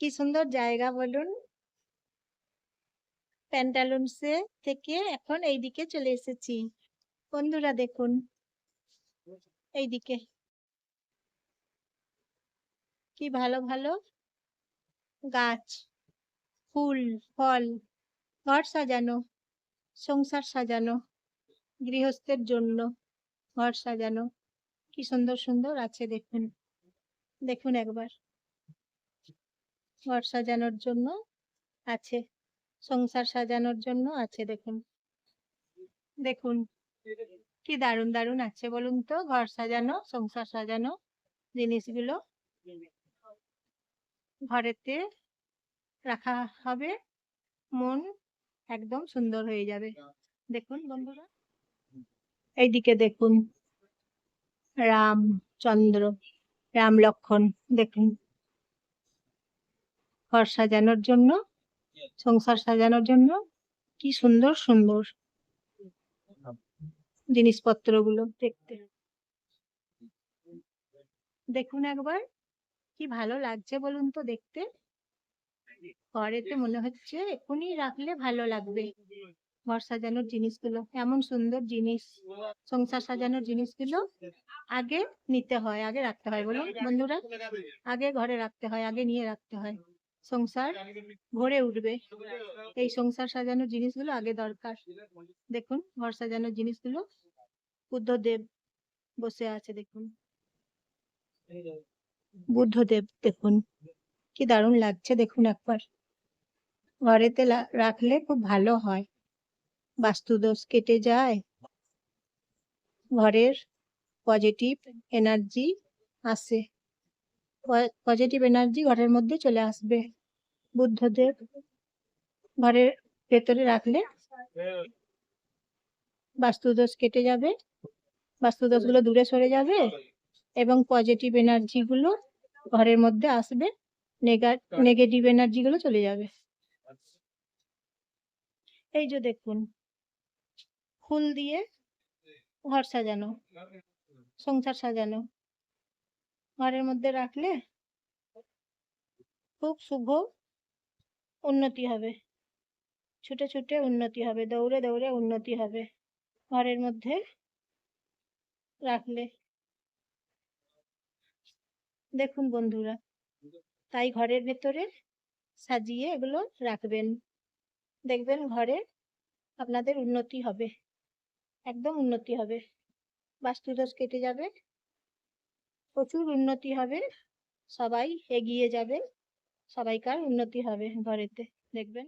কি সুন্দর জায়গা বলুন। প্যান্টালুনসে থেকে এখন এইদিকে চলে এসেছি। বন্ধুরা দেখুন এইদিকে কি ভালো ভালো গাছ, ফুল, ফল, ঘর সাজানো, সংসার সাজানো, গৃহস্থের জন্য ঘর সাজানো কি সুন্দর সুন্দর আছে দেখুন। দেখুন একবার ঘর সাজানোর জন্য আছে, সংসার সাজানোর জন্য আছে। দেখুন দেখুন কি দারুণ দারুণ আছে বলুন তো, ঘর সাজানো, সংসার সাজানো জিনিসগুলো ঘরেতে রাখা হবে, মন একদম সুন্দর হয়ে যাবে। দেখুন বন্ধুরা এইদিকে দেখুন রামচন্দ্র, রাম লক্ষণ দেখুন ঘর সাজানোর জন্য, সংসার সাজানোর জন্য কি সুন্দর সুন্দর জিনিসপত্রগুলো দেখতে। দেখুন একবার কি ভালো লাগছে বলুন তো দেখতে। ঘরেতে মনে হচ্ছে এখনই রাখলে ভালো লাগবে। ঘর সাজানোর জিনিসগুলো এমন সুন্দর জিনিস, সংসার সাজানোর জিনিসগুলো আগে নিতে হয়, আগে রাখতে হয় বলুন বন্ধুরা। আগে ঘরে রাখতে হয়, আগে নিয়ে রাখতে হয়, সংসার ভরে উঠবে। এই সংসার সাজানোর জিনিসগুলো আগে দরকার। দেখুন ঘর সাজানোর জিনিসগুলো, বুদ্ধদেব বসে আছে দেখুন, বুদ্ধদেব দেখুন কি দারুণ লাগছে দেখুন একবার। ঘরেতে রাখলে খুব ভালো হয়, বাস্তুদোষ কেটে যায়, ঘরের পজিটিভ এনার্জি আসে, পজিটিভ এনার্জি ঘরের মধ্যে চলে আসবে। বুদ্ধদেব ঘরের ভেতরে রাখলে বাস্তুদোষ কেটে যাবে, বাস্তুদোষ গুলো দূরে সরে যাবে এবং পজিটিভ এনার্জি গুলো ঘরের মধ্যে আসবে, নেগেটিভ এনার্জি গুলো চলে যাবে। এই যে দেখুন ফুল দিয়ে ঘর সাজানো, সংসার সাজানো ঘরের মধ্যে রাখলে খুব শুভ উন্নতি হবে, ছুটে ছুটে উন্নতি হবে, দৌড়ে দৌড়ে উন্নতি হবে ঘরের মধ্যে রাখলে। দেখুন বন্ধুরা তাই ঘরের ভেতরে সাজিয়ে এগুলো রাখবেন, দেখবেন ঘরে আপনাদের উন্নতি হবে, একদম উন্নতি হবে, বাস্তুদোষ কেটে যাবে, প্রচুর উন্নতি হবে, সবাই এগিয়ে যাবে, সবাইকার উন্নতি হবে ঘরেতে দেখবেন।